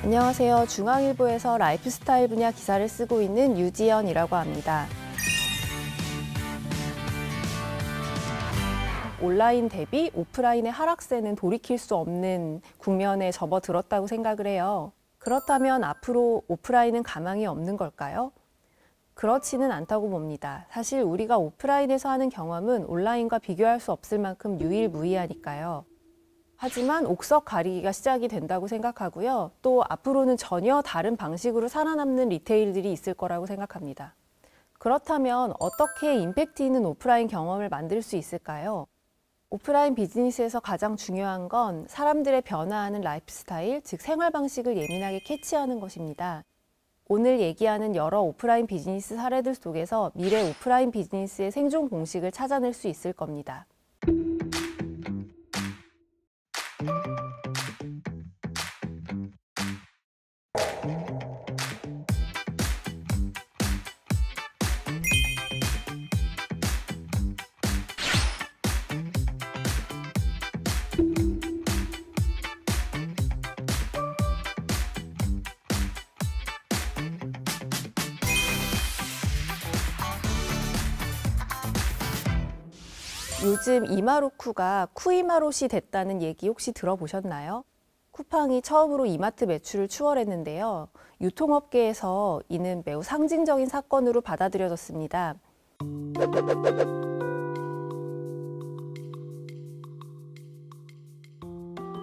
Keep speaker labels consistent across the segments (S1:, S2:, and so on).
S1: 안녕하세요. 중앙일보에서 라이프스타일 분야 기사를 쓰고 있는 유지연이라고 합니다. 온라인 대비 오프라인의 하락세는 돌이킬 수 없는 국면에 접어들었다고 생각을 해요. 그렇다면 앞으로 오프라인은 가망이 없는 걸까요? 그렇지는 않다고 봅니다. 사실 우리가 오프라인에서 하는 경험은 온라인과 비교할 수 없을 만큼 유일무이하니까요. 하지만 옥석 가리기가 시작이 된다고 생각하고요. 또 앞으로는 전혀 다른 방식으로 살아남는 리테일들이 있을 거라고 생각합니다. 그렇다면 어떻게 임팩트 있는 오프라인 경험을 만들 수 있을까요? 오프라인 비즈니스에서 가장 중요한 건 사람들의 변화하는 라이프 스타일, 즉 생활 방식을 예민하게 캐치하는 것입니다. 오늘 얘기하는 여러 오프라인 비즈니스 사례들 속에서 미래 오프라인 비즈니스의 생존 공식을 찾아낼 수 있을 겁니다. 요즘 이마루쿠가 쿠이마롯이 됐다는 얘기 혹시 들어보셨나요? 쿠팡이 처음으로 이마트 매출을 추월했는데요. 유통업계에서 이는 매우 상징적인 사건으로 받아들여졌습니다.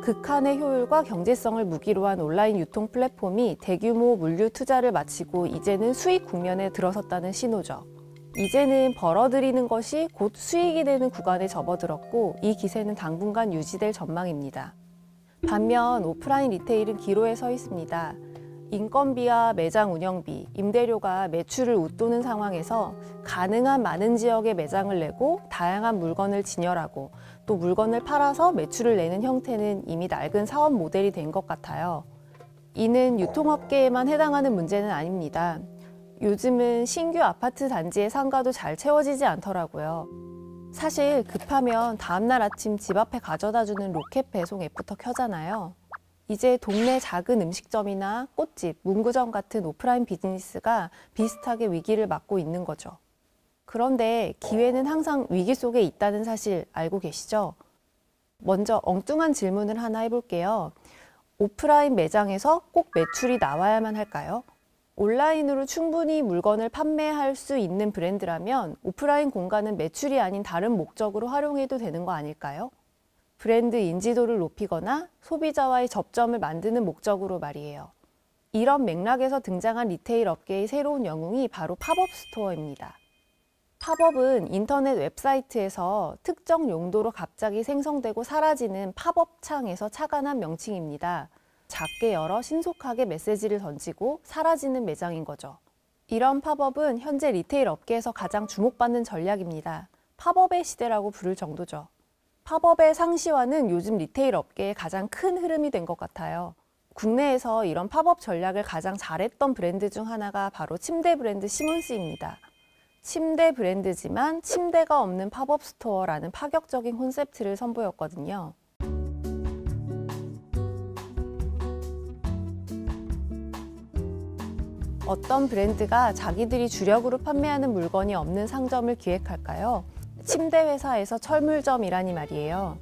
S1: 극한의 효율과 경제성을 무기로 한 온라인 유통 플랫폼이 대규모 물류 투자를 마치고 이제는 수익 국면에 들어섰다는 신호죠. 이제는 벌어들이는 것이 곧 수익이 되는 구간에 접어들었고 이 기세는 당분간 유지될 전망입니다. 반면 오프라인 리테일은 기로에 서 있습니다. 인건비와 매장 운영비, 임대료가 매출을 웃도는 상황에서 가능한 많은 지역에 매장을 내고 다양한 물건을 진열하고 또 물건을 팔아서 매출을 내는 형태는 이미 낡은 사업 모델이 된 것 같아요. 이는 유통업계에만 해당하는 문제는 아닙니다. 요즘은 신규 아파트 단지의 상가도 잘 채워지지 않더라고요. 사실 급하면 다음날 아침 집 앞에 가져다주는 로켓 배송 앱부터 켜잖아요. 이제 동네 작은 음식점이나 꽃집, 문구점 같은 오프라인 비즈니스가 비슷하게 위기를 맞고 있는 거죠. 그런데 기회는 항상 위기 속에 있다는 사실 알고 계시죠? 먼저 엉뚱한 질문을 하나 해볼게요. 오프라인 매장에서 꼭 매출이 나와야만 할까요? 온라인으로 충분히 물건을 판매할 수 있는 브랜드라면 오프라인 공간은 매출이 아닌 다른 목적으로 활용해도 되는 거 아닐까요? 브랜드 인지도를 높이거나 소비자와의 접점을 만드는 목적으로 말이에요. 이런 맥락에서 등장한 리테일 업계의 새로운 영웅이 바로 팝업 스토어입니다. 팝업은 인터넷 웹사이트에서 특정 용도로 갑자기 생성되고 사라지는 팝업 창에서 착안한 명칭입니다. 작게 열어 신속하게 메시지를 던지고 사라지는 매장인 거죠. 이런 팝업은 현재 리테일 업계에서 가장 주목받는 전략입니다. 팝업의 시대라고 부를 정도죠. 팝업의 상시화는 요즘 리테일 업계의 가장 큰 흐름이 된 것 같아요. 국내에서 이런 팝업 전략을 가장 잘했던 브랜드 중 하나가 바로 침대 브랜드 시몬스입니다. 침대 브랜드지만 침대가 없는 팝업 스토어라는 파격적인 콘셉트를 선보였거든요. 어떤 브랜드가 자기들이 주력으로 판매하는 물건이 없는 상점을 기획할까요? 침대 회사에서 철물점이라니 말이에요.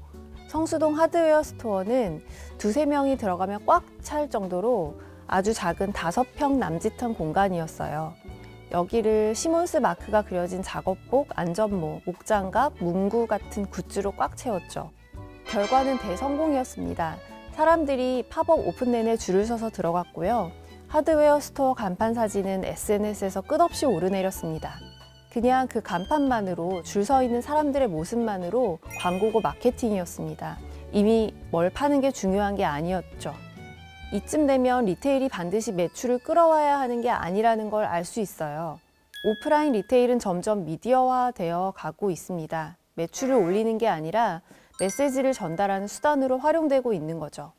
S1: 성수동 하드웨어 스토어는 두세 명이 들어가면 꽉 찰 정도로 아주 작은 5평 남짓한 공간이었어요. 여기를 시몬스 마크가 그려진 작업복, 안전모, 목장갑, 문구 같은 굿즈로 꽉 채웠죠. 결과는 대성공이었습니다. 사람들이 팝업 오픈 내내 줄을 서서 들어갔고요. 하드웨어 스토어 간판 사진은 SNS에서 끝없이 오르내렸습니다. 그냥 그 간판만으로 줄 서 있는 사람들의 모습만으로 광고고 마케팅이었습니다. 이미 뭘 파는 게 중요한 게 아니었죠. 이쯤 되면 리테일이 반드시 매출을 끌어와야 하는 게 아니라는 걸 알 수 있어요. 오프라인 리테일은 점점 미디어화되어 가고 있습니다. 매출을 올리는 게 아니라 메시지를 전달하는 수단으로 활용되고 있는 거죠.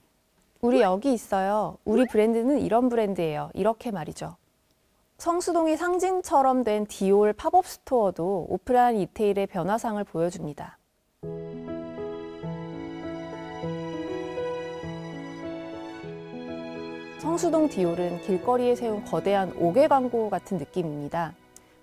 S1: 우리 여기 있어요. 우리 브랜드는 이런 브랜드예요. 이렇게 말이죠. 성수동의 상징처럼 된 디올 팝업 스토어도 오프라인 리테일의 변화상을 보여줍니다. 성수동 디올은 길거리에 세운 거대한 5개 광고 같은 느낌입니다.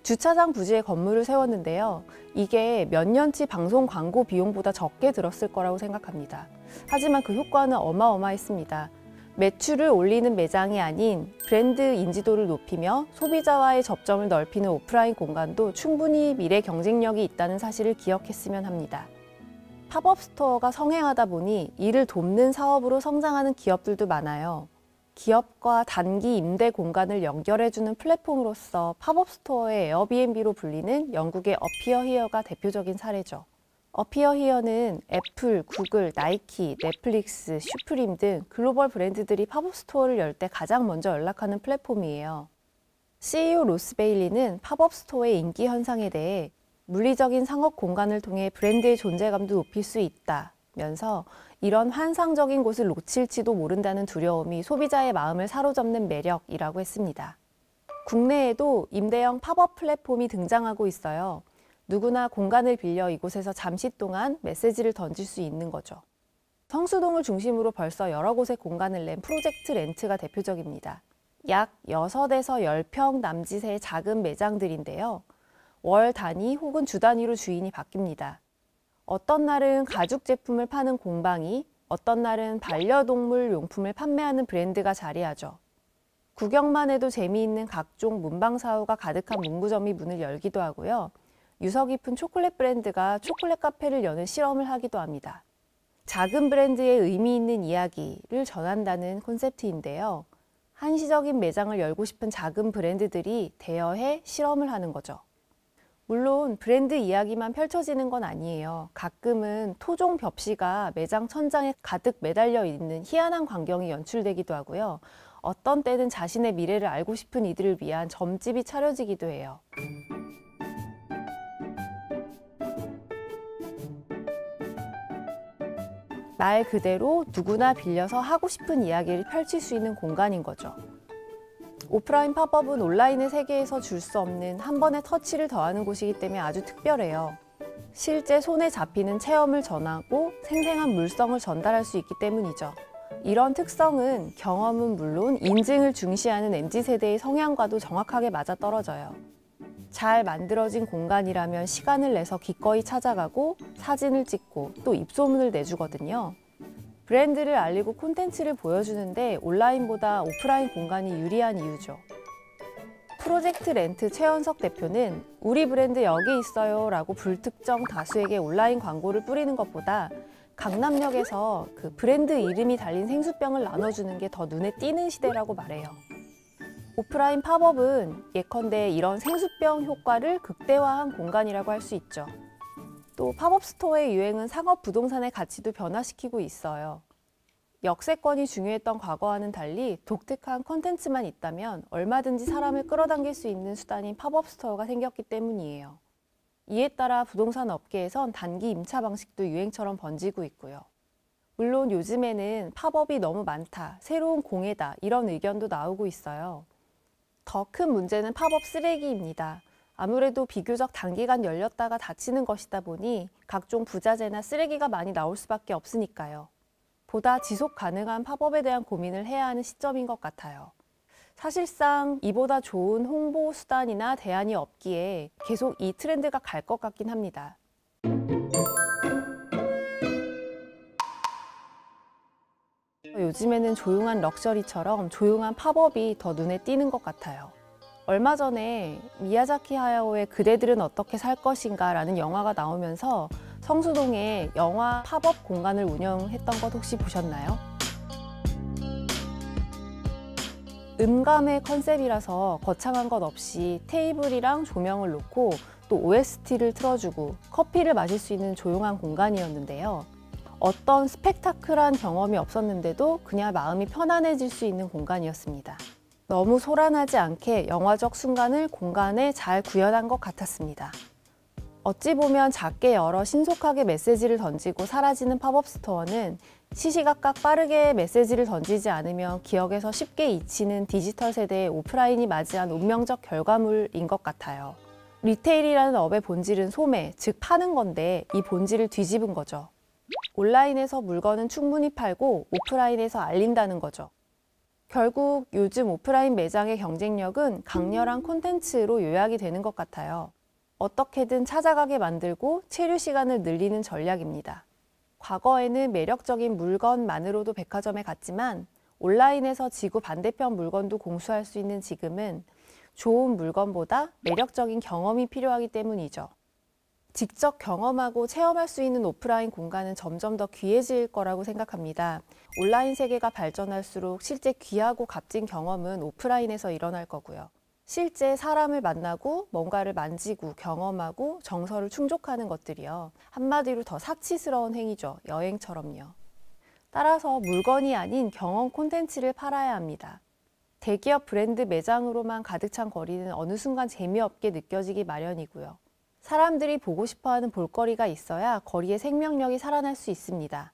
S1: 주차장 부지에 건물을 세웠는데요. 이게 몇 년치 방송 광고 비용보다 적게 들었을 거라고 생각합니다. 하지만 그 효과는 어마어마했습니다. 매출을 올리는 매장이 아닌 브랜드 인지도를 높이며 소비자와의 접점을 넓히는 오프라인 공간도 충분히 미래 경쟁력이 있다는 사실을 기억했으면 합니다. 팝업 스토어가 성행하다 보니 이를 돕는 사업으로 성장하는 기업들도 많아요. 기업과 단기 임대 공간을 연결해주는 플랫폼으로서 팝업 스토어의 에어비앤비로 불리는 영국의 어피어 히어가 대표적인 사례죠. 어피어 히어는 애플, 구글, 나이키, 넷플릭스, 슈프림 등 글로벌 브랜드들이 팝업 스토어를 열 때 가장 먼저 연락하는 플랫폼이에요. CEO 로스 베일리는 팝업 스토어의 인기 현상에 대해 물리적인 상업 공간을 통해 브랜드의 존재감도 높일 수 있다면서 이런 환상적인 곳을 놓칠지도 모른다는 두려움이 소비자의 마음을 사로잡는 매력이라고 했습니다. 국내에도 임대형 팝업 플랫폼이 등장하고 있어요. 누구나 공간을 빌려 이곳에서 잠시 동안 메시지를 던질 수 있는 거죠. 성수동을 중심으로 벌써 여러 곳에 공간을 낸 프로젝트 렌트가 대표적입니다. 약 6에서 10평 남짓의 작은 매장들인데요. 월 단위 혹은 주 단위로 주인이 바뀝니다. 어떤 날은 가죽 제품을 파는 공방이, 어떤 날은 반려동물 용품을 판매하는 브랜드가 자리하죠. 구경만 해도 재미있는 각종 문방사우가 가득한 문구점이 문을 열기도 하고요. 유서 깊은 초콜릿 브랜드가 초콜릿 카페를 여는 실험을 하기도 합니다. 작은 브랜드의 의미 있는 이야기를 전한다는 콘셉트인데요. 한시적인 매장을 열고 싶은 작은 브랜드들이 대여해 실험을 하는 거죠. 물론 브랜드 이야기만 펼쳐지는 건 아니에요. 가끔은 토종 벽시가 매장 천장에 가득 매달려 있는 희한한 광경이 연출되기도 하고요. 어떤 때는 자신의 미래를 알고 싶은 이들을 위한 점집이 차려지기도 해요. 말 그대로 누구나 빌려서 하고 싶은 이야기를 펼칠 수 있는 공간인 거죠. 오프라인 팝업은 온라인의 세계에서 줄 수 없는 한 번의 터치를 더하는 곳이기 때문에 아주 특별해요. 실제 손에 잡히는 체험을 전하고 생생한 물성을 전달할 수 있기 때문이죠. 이런 특성은 경험은 물론 인증을 중시하는 MZ세대의 성향과도 정확하게 맞아떨어져요. 잘 만들어진 공간이라면 시간을 내서 기꺼이 찾아가고 사진을 찍고 또 입소문을 내주거든요. 브랜드를 알리고 콘텐츠를 보여주는데 온라인보다 오프라인 공간이 유리한 이유죠. 프로젝트 렌트 최원석 대표는 우리 브랜드 여기 있어요 라고 불특정 다수에게 온라인 광고를 뿌리는 것보다 강남역에서 그 브랜드 이름이 달린 생수병을 나눠주는 게 더 눈에 띄는 시대라고 말해요. 오프라인 팝업은 예컨대 이런 생수병 효과를 극대화한 공간이라고 할 수 있죠. 또 팝업 스토어의 유행은 상업 부동산의 가치도 변화시키고 있어요. 역세권이 중요했던 과거와는 달리 독특한 콘텐츠만 있다면 얼마든지 사람을 끌어당길 수 있는 수단인 팝업 스토어가 생겼기 때문이에요. 이에 따라 부동산 업계에선 단기 임차 방식도 유행처럼 번지고 있고요. 물론 요즘에는 팝업이 너무 많다, 새로운 공해다 이런 의견도 나오고 있어요. 더 큰 문제는 팝업 쓰레기입니다. 아무래도 비교적 단기간 열렸다가 닫히는 것이다 보니 각종 부자재나 쓰레기가 많이 나올 수밖에 없으니까요. 보다 지속 가능한 팝업에 대한 고민을 해야 하는 시점인 것 같아요. 사실상 이보다 좋은 홍보 수단이나 대안이 없기에 계속 이 트렌드가 갈 것 같긴 합니다. 요즘에는 조용한 럭셔리처럼 조용한 팝업이 더 눈에 띄는 것 같아요. 얼마 전에 미야자키 하야오의 그대들은 어떻게 살 것인가 라는 영화가 나오면서 성수동에 영화 팝업 공간을 운영했던 것 혹시 보셨나요? 음감의 컨셉이라서 거창한 것 없이 테이블이랑 조명을 놓고 또 OST를 틀어주고 커피를 마실 수 있는 조용한 공간이었는데요. 어떤 스펙타클한 경험이 없었는데도 그냥 마음이 편안해질 수 있는 공간이었습니다. 너무 소란하지 않게 영화적 순간을 공간에 잘 구현한 것 같았습니다. 어찌 보면 작게 열어 신속하게 메시지를 던지고 사라지는 팝업 스토어는 시시각각 빠르게 메시지를 던지지 않으면 기억에서 쉽게 잊히는 디지털 세대의 오프라인이 맞이한 운명적 결과물인 것 같아요. 리테일이라는 업의 본질은 소매, 즉 파는 건데 이 본질을 뒤집은 거죠. 온라인에서 물건은 충분히 팔고 오프라인에서 알린다는 거죠. 결국 요즘 오프라인 매장의 경쟁력은 강렬한 콘텐츠로 요약이 되는 것 같아요. 어떻게든 찾아가게 만들고 체류 시간을 늘리는 전략입니다. 과거에는 매력적인 물건만으로도 백화점에 갔지만 온라인에서 지구 반대편 물건도 공수할 수 있는 지금은 좋은 물건보다 매력적인 경험이 필요하기 때문이죠. 직접 경험하고 체험할 수 있는 오프라인 공간은 점점 더 귀해질 거라고 생각합니다. 온라인 세계가 발전할수록 실제 귀하고 값진 경험은 오프라인에서 일어날 거고요. 실제 사람을 만나고 뭔가를 만지고 경험하고 정서를 충족하는 것들이요. 한마디로 더 사치스러운 행위죠. 여행처럼요. 따라서 물건이 아닌 경험 콘텐츠를 팔아야 합니다. 대기업 브랜드 매장으로만 가득 찬 거리는 어느 순간 재미없게 느껴지기 마련이고요. 사람들이 보고 싶어하는 볼거리가 있어야 거리의 생명력이 살아날 수 있습니다.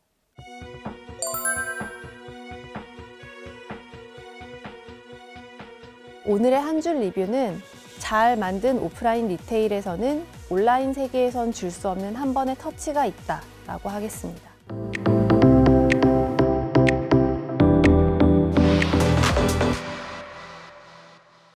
S1: 오늘의 한 줄 리뷰는 잘 만든 오프라인 리테일에서는 온라인 세계에선 줄 수 없는 한 번의 터치가 있다 라고 하겠습니다.